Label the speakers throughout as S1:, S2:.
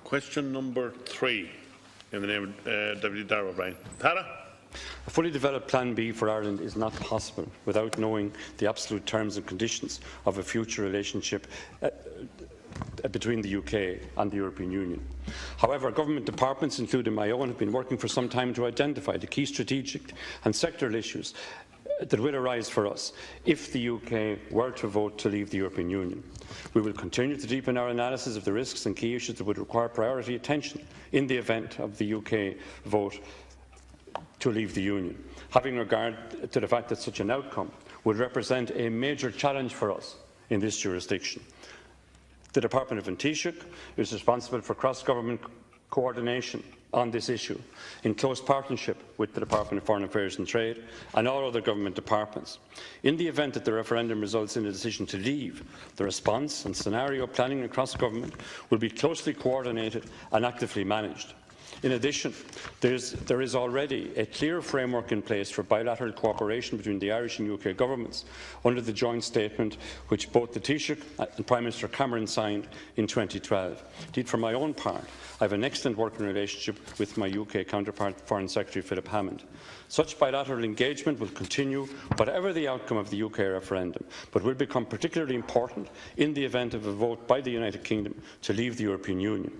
S1: Question number 3, in the name of Deputy Darragh O'Brien. Tara.
S2: A fully developed Plan B for Ireland is not possible without knowing the absolute terms and conditions of a future relationship between the UK and the European Union. However, government departments, including my own, have been working for some time to identify the key strategic and sectoral issues that will arise for us if the UK were to vote to leave the European Union. We will continue to deepen our analysis of the risks and key issues that would require priority attention in the event of the UK vote to leave the Union, having regard to the fact that such an outcome would represent a major challenge for us in this jurisdiction. The Department of Taoiseach is responsible for cross-government coordination on this issue, in close partnership with the Department of Foreign Affairs and Trade and all other government departments. In the event that the referendum results in a decision to leave, the response and scenario planning across government will be closely coordinated and actively managed. In addition, there is already a clear framework in place for bilateral cooperation between the Irish and UK governments under the joint statement which both the Taoiseach and Prime Minister Cameron signed in 2012. Indeed, for my own part, I have an excellent working relationship with my UK counterpart, Foreign Secretary Philip Hammond. Such bilateral engagement will continue whatever the outcome of the UK referendum, but will become particularly important in the event of a vote by the United Kingdom to leave the European Union.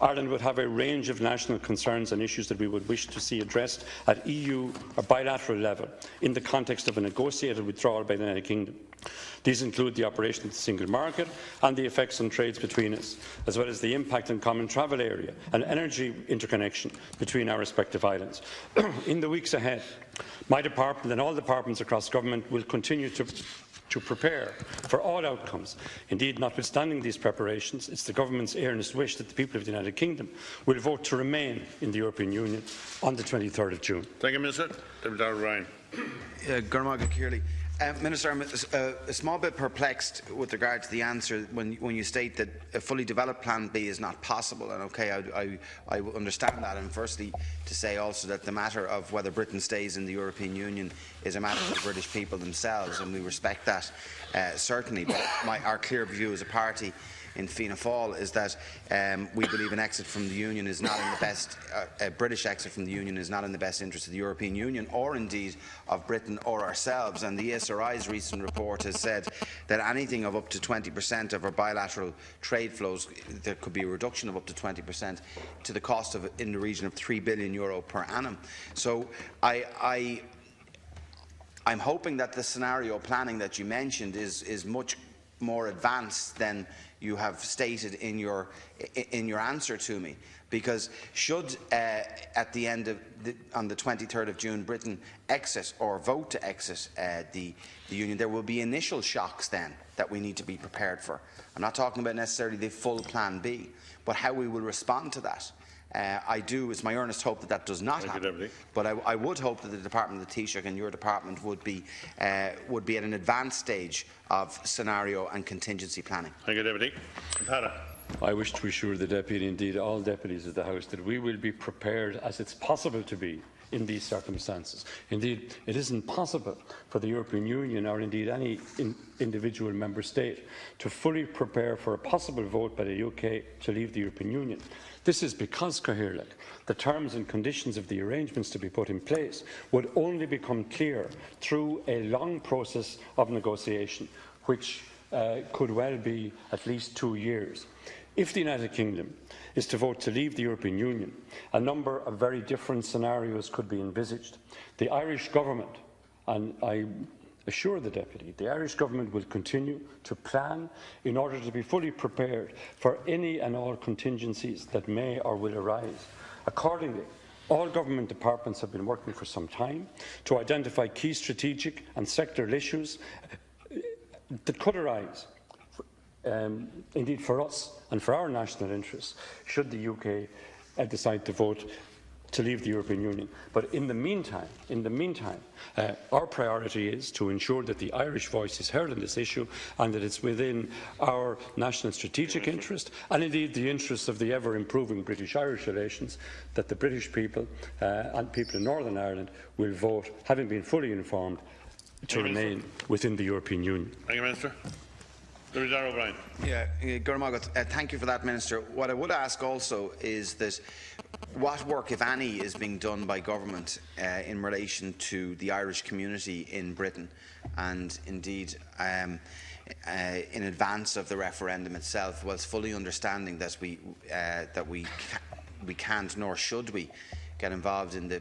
S2: Ireland would have a range of national concerns and issues that we would wish to see addressed at EU or bilateral level in the context of a negotiated withdrawal by the United Kingdom. These include the operation of the single market and the effects on trades between us, as well as the impact on common travel area and energy interconnection between our respective islands. In the weeks ahead, my department and all departments across government will continue to prepare for all outcomes. Indeed, notwithstanding these preparations, it is the government's earnest wish that the people of the United Kingdom will vote to remain in the European Union on the 23rd of June.
S1: Thank you, Minister. Deputy Darragh O'Brien.
S3: Minister, I'm a small bit perplexed with regard to the answer when you state that a fully developed Plan B is not possible. And okay, I understand that. And firstly, to say also that the matter of whether Britain stays in the European Union is a matter for the British people themselves, and we respect that certainly. But our clear view as a party in Fianna Fáil is that we believe an exit from the Union is not in the best, a British exit from the Union is not in the best interest of the European Union or indeed of Britain or ourselves. And the ESRI's recent report has said that anything of up to 20% of our bilateral trade flows, there could be a reduction of up to 20% to the cost of in the region of €3 billion per annum. So I'm hoping that the scenario planning that you mentioned is much more advanced than you have stated in your answer to me, because should at the end of on the 23rd of June Britain exit or vote to exit the Union, there will be initial shocks then that we need to be prepared for. I'm not talking about necessarily the full Plan B, but how we will respond to that. It's my earnest hope that that does not happen. But I would hope that the Department of the Taoiseach and your department would be at an advanced stage of scenario and contingency planning.
S1: Thank you, Deputy.
S2: I wish to assure the Deputy, indeed all deputies of the House, that we will be prepared as it's possible to be in these circumstances. Indeed, it isn't possible for the European Union or indeed any individual member state to fully prepare for a possible vote by the UK to leave the European Union. This is because, Cathaoirleach, the terms and conditions of the arrangements to be put in place would only become clear through a long process of negotiation, which could well be at least 2 years. If the United Kingdom is to vote to leave the European Union, a number of very different scenarios could be envisaged. The Irish Government, and I assure the Deputy, the Irish Government will continue to plan in order to be fully prepared for any and all contingencies that may or will arise. Accordingly, all government departments have been working for some time to identify key strategic and sectoral issues that could arise, indeed for us and for our national interests, should the UK decide to vote to leave the European Union. But in the meantime, our priority is to ensure that the Irish voice is heard on this issue and that it's within our national strategic interest and indeed the interests of the ever-improving British-Irish relations that the British people and people in Northern Ireland will vote, having been fully informed, to remain within the European Union.
S1: Thank you, Minister. Deputy Darragh O'Brien.
S3: Yeah, thank you for that, Minister. What I would ask also is that what work, if any, is being done by government in relation to the Irish community in Britain, and indeed in advance of the referendum itself, whilst fully understanding that we can't nor should we get involved in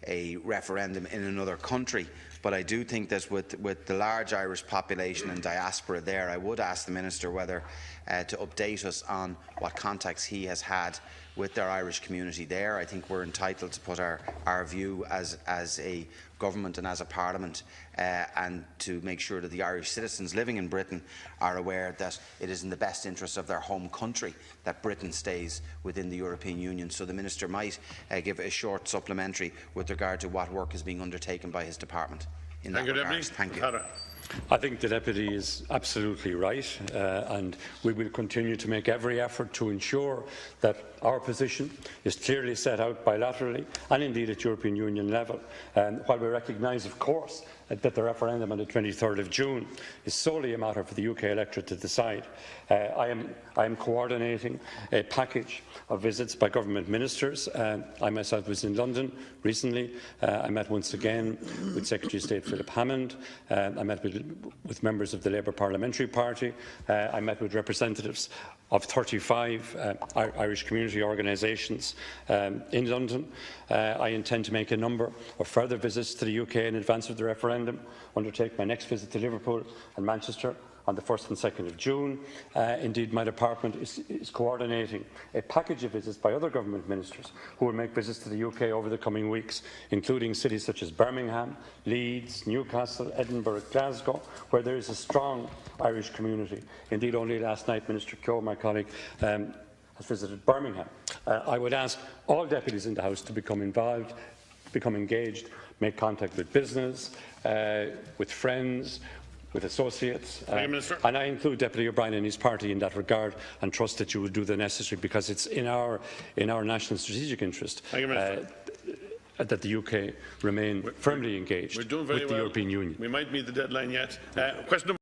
S3: a referendum in another country. But I do think that with the large Irish population and diaspora there, I would ask the Minister whether to update us on what contacts he has had with their Irish community there. I think we're entitled to put our view as a government and as a parliament, and to make sure that the Irish citizens living in Britain are aware that it is in the best interest of their home country that Britain stays within the European Union. So the Minister might give a short supplementary with regard to what work is being undertaken by his department in that regard. Thank you.
S2: I think the Deputy is absolutely right, and we will continue to make every effort to ensure that our position is clearly set out bilaterally and indeed at European Union level. While we recognise, of course, that the referendum on the 23rd of June is solely a matter for the UK electorate to decide, I am coordinating a package of visits by government ministers. I myself was in London recently. I met once again with Secretary of State Philip Hammond. I met with members of the Labour Parliamentary Party. I met with representatives of 35 Irish community organisations in London. I intend to make a number of further visits to the UK in advance of the referendum, undertake my next visit to Liverpool and Manchester on the 1st and 2nd of June. Indeed, my department is coordinating a package of visits by other government ministers who will make visits to the UK over the coming weeks, including cities such as Birmingham, Leeds, Newcastle, Edinburgh, Glasgow, where there is a strong Irish community. Indeed, only last night, Minister Keogh, my colleague, has visited Birmingham. I would ask all deputies in the House to become involved, become engaged, make contact with business, with friends, with associates, and I include Deputy O'Brien and his party in that regard, and trust that you will do the necessary, because it's in our national strategic interest that the UK remain firmly engaged with the European Union.
S1: We might meet the deadline yet. Question number